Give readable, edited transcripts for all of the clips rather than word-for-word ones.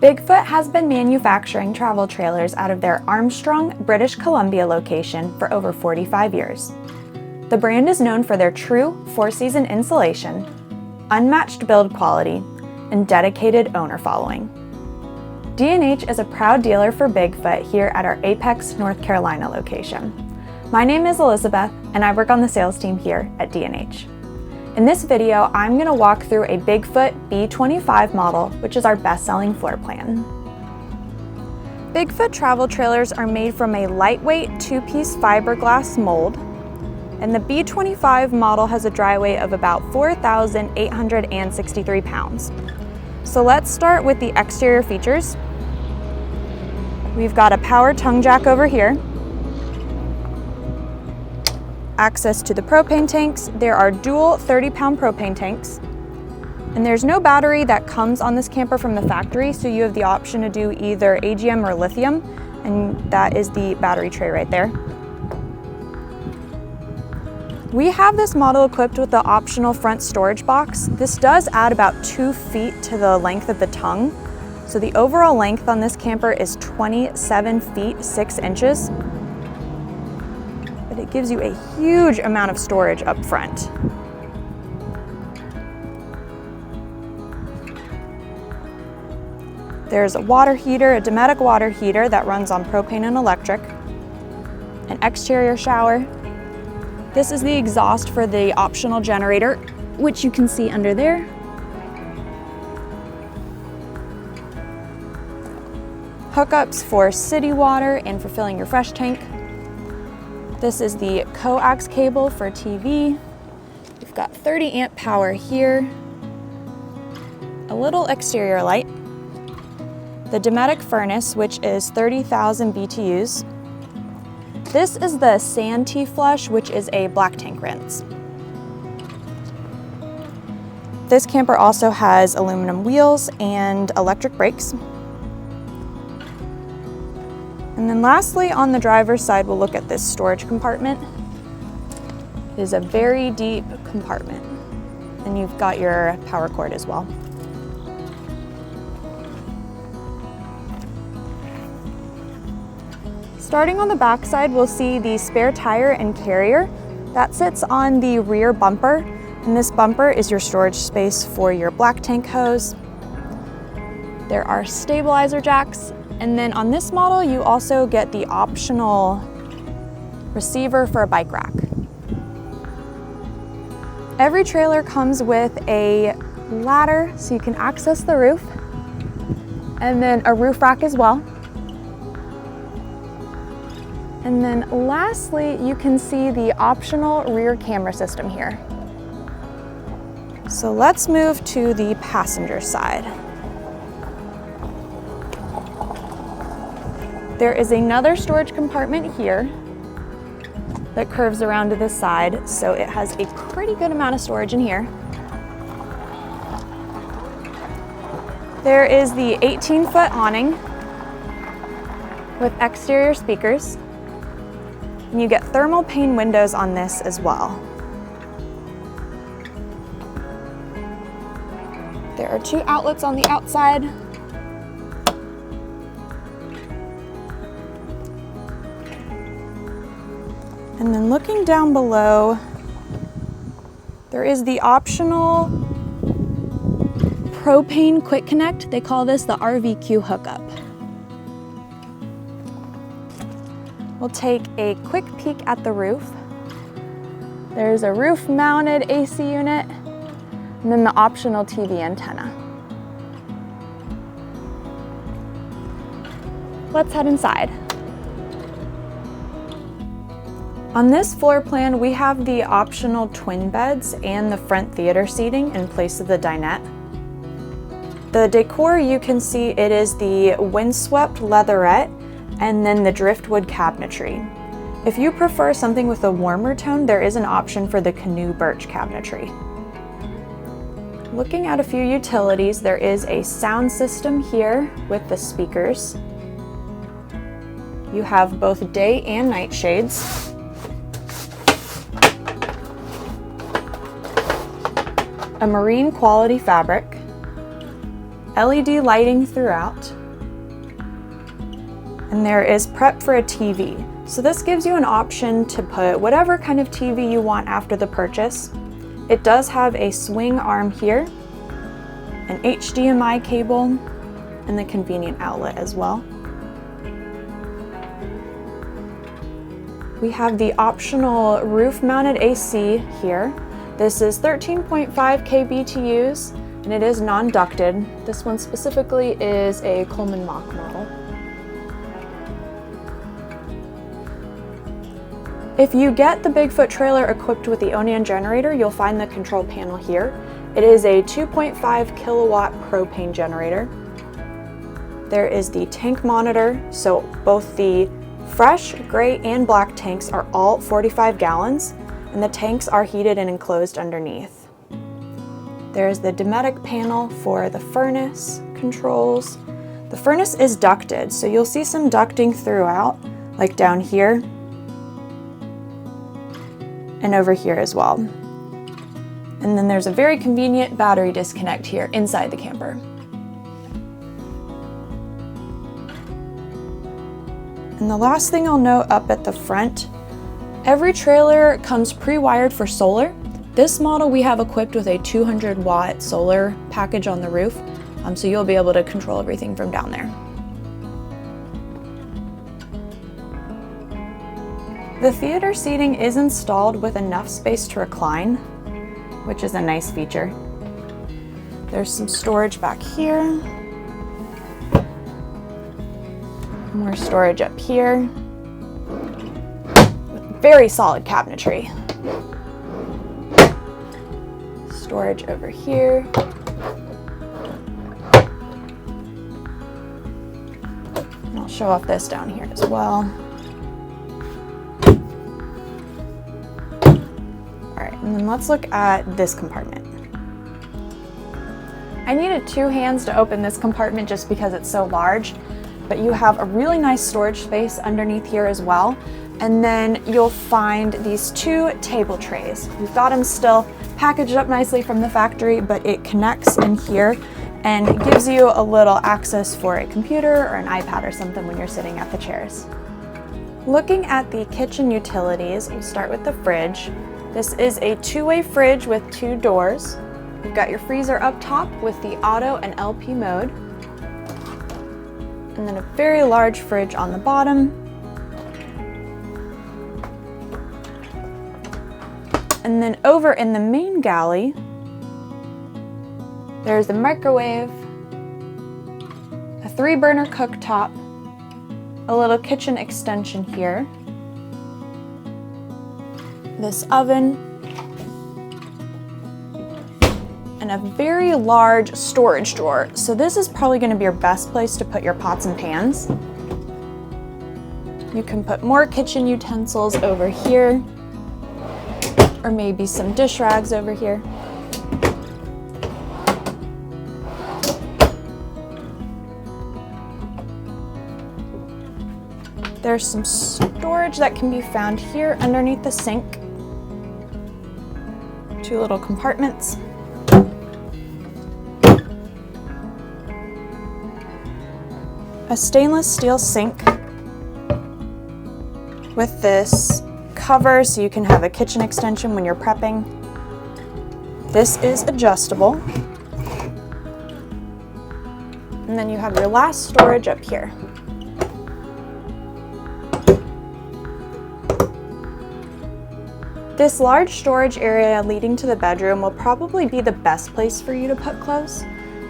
Bigfoot has been manufacturing travel trailers out of their Armstrong, British Columbia location for over 45 years. The brand is known for their true four-season insulation, unmatched build quality, and dedicated owner following. D&H is a proud dealer for Bigfoot here at our Apex, North Carolina location. My name is Elizabeth, and I work on the sales team here at D&H. In this video, I'm going to walk through a Bigfoot B25 model, which is our best-selling floor plan. Bigfoot travel trailers are made from a lightweight two-piece fiberglass mold, and the B25 model has a dry weight of about 4,863 pounds. So let's start with the exterior features. We've got a power tongue jack over here, access to the propane tanks. There are dual 30-pound propane tanks, and there's no battery that comes on this camper from the factory, so you have the option to do either AGM or lithium, and that is the battery tray right there. We have this model equipped with the optional front storage box. This does add about 2 feet to the length of the tongue, so the overall length on this camper is 27 feet 6 inches. It gives you a huge amount of storage up front. There's a water heater, a Dometic water heater that runs on propane and electric, an exterior shower. This is the exhaust for the optional generator, which you can see under there. Hookups for city water and for filling your fresh tank. This is the coax cable for TV. We've got 30 amp power here. A little exterior light. The Dometic furnace, which is 30,000 BTUs. This is the Sand T-Flush, which is a black tank rinse. This camper also has aluminum wheels and electric brakes. And then lastly, on the driver's side, we'll look at this storage compartment. It is a very deep compartment, and you've got your power cord as well. Starting on the back side, we'll see the spare tire and carrier. That sits on the rear bumper, and this bumper is your storage space for your black tank hose. There are stabilizer jacks. And then on this model, you also get the optional receiver for a bike rack. Every trailer comes with a ladder so you can access the roof, and then a roof rack as well. And then lastly, you can see the optional rear camera system here. So let's move to the passenger side. There is another storage compartment here that curves around to the side, so it has a pretty good amount of storage in here. There is the 18-foot awning with exterior speakers, and you get thermal pane windows on this as well. There are 2 outlets on the outside. And then looking down below, there is the optional propane quick connect. They call this the RVQ hookup. We'll take a quick peek at the roof. There's a roof mounted AC unit, and then the optional TV antenna. Let's head inside. On this floor plan, we have the optional twin beds and the front theater seating in place of the dinette. The decor, you can see it is the windswept leatherette and then the driftwood cabinetry. If you prefer something with a warmer tone, there is an option for the canoe birch cabinetry. Looking at a few utilities, there is a sound system here with the speakers. You have both day and night shades. A marine quality fabric, LED lighting throughout. And there is prep for a TV. So this gives you an option to put whatever kind of TV you want after the purchase. It does have a swing arm here, an HDMI cable, and the convenient outlet as well. We have the optional roof-mounted AC here. This is 13.5 kBTUs, and it is non-ducted. This one specifically is a Coleman Mach model. If you get the Bigfoot trailer equipped with the Onan generator, you'll find the control panel here. It is a 2.5 kilowatt propane generator. There is the tank monitor, so both the fresh, gray, and black tanks are all 45 gallons, and the tanks are heated and enclosed underneath. There is the Dometic panel for the furnace controls. The furnace is ducted, so you'll see some ducting throughout, like down here, and over here as well. And then there's a very convenient battery disconnect here inside the camper. And the last thing I'll note up at the front, every trailer comes pre-wired for solar. This model we have equipped with a 200-watt solar package on the roof, so you'll be able to control everything from down there. The theater seating is installed with enough space to recline, which is a nice feature. There's some storage back here. More storage up here. With very solid cabinetry. Storage over here. And I'll show off this down here as well. And then let's look at this compartment. I needed two hands to open this compartment just because it's so large, but you have a really nice storage space underneath here as well. And then you'll find these two table trays. We've got them still packaged up nicely from the factory, but it connects in here and gives you a little access for a computer or an iPad or something when you're sitting at the chairs. Looking at the kitchen utilities, we'll start with the fridge. This is a two-way fridge with two doors. You've got your freezer up top with the auto and LP mode. And then a very large fridge on the bottom. And then over in the main galley, there's the microwave, a 3-burner cooktop, a little kitchen extension here, this oven, and a very large storage drawer. So this is probably going to be your best place to put your pots and pans. You can put more kitchen utensils over here, or maybe some dish rags over here. There's some storage that can be found here underneath the sink. Two little compartments. A stainless steel sink with this cover so you can have a kitchen extension when you're prepping. This is adjustable. And then you have your last storage up here. This large storage area leading to the bedroom will probably be the best place for you to put clothes.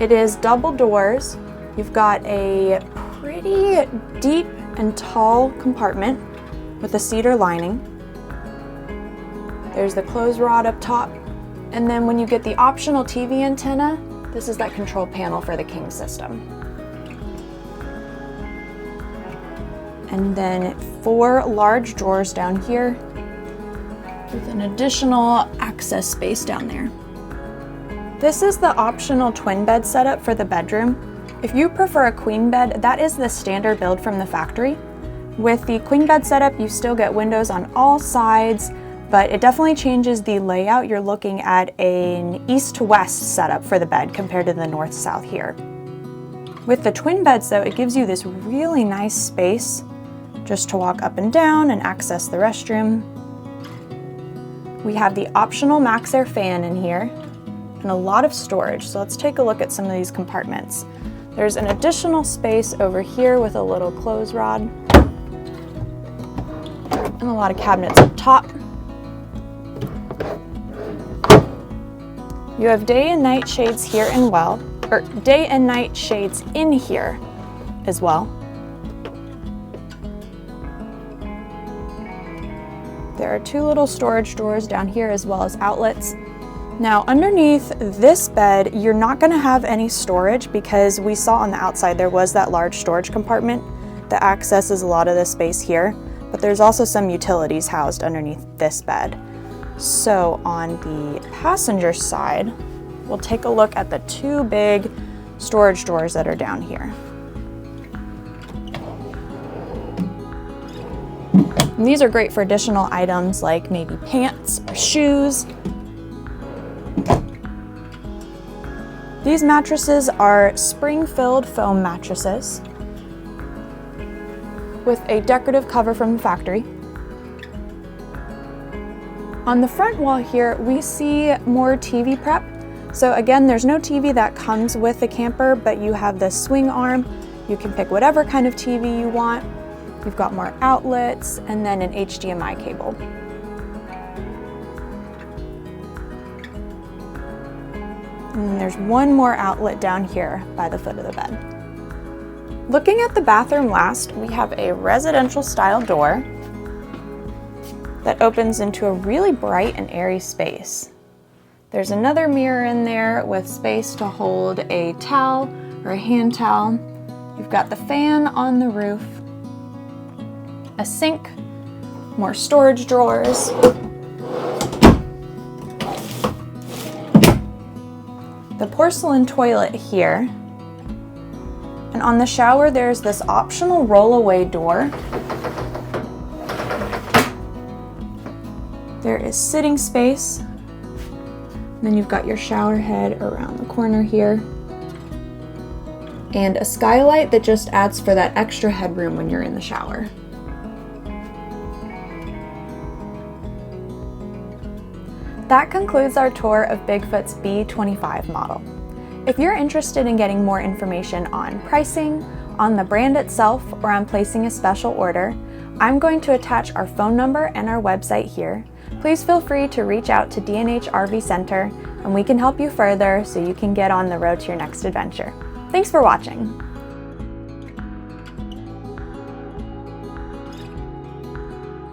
It is double doors. You've got a pretty deep and tall compartment with a cedar lining. There's the clothes rod up top. And then when you get the optional TV antenna, this is that control panel for the King system. And then 4 large drawers down here with an additional access space down there. This is the optional twin bed setup for the bedroom. If you prefer a queen bed, that is the standard build from the factory. With the queen bed setup, you still get windows on all sides, but it definitely changes the layout. You're looking at an east to west setup for the bed compared to the north-south here. With the twin beds though, it gives you this really nice space just to walk up and down and access the restroom. We have the optional MaxxAir fan in here and a lot of storage. So let's take a look at some of these compartments. There's an additional space over here with a little clothes rod and a lot of cabinets up top. You have day and night shades here and day and night shades in here as well. There are two little storage drawers down here as well as outlets. Now underneath this bed, you're not going to have any storage because we saw on the outside there was that large storage compartment that accesses a lot of the space here, but there's also some utilities housed underneath this bed. So on the passenger side, we'll take a look at the two big storage drawers that are down here. And these are great for additional items like maybe pants or shoes. These mattresses are spring-filled foam mattresses with a decorative cover from the factory. On the front wall here, we see more TV prep. So again, there's no TV that comes with the camper, but you have this swing arm. You can pick whatever kind of TV you want. You've got more outlets and then an HDMI cable. And then there's one more outlet down here by the foot of the bed. Looking at the bathroom last, we have a residential style door that opens into a really bright and airy space. There's another mirror in there with space to hold a towel or a hand towel. You've got the fan on the roof, a sink, more storage drawers, the porcelain toilet here, and on the shower there's this optional roll-away door. There is sitting space, then you've got your shower head around the corner here, and a skylight that just adds for that extra headroom when you're in the shower. That concludes our tour of Bigfoot's B25 model. If you're interested in getting more information on pricing, on the brand itself, or on placing a special order, I'm going to attach our phone number and our website here. Please feel free to reach out to D&H RV Center and we can help you further so you can get on the road to your next adventure. Thanks for watching.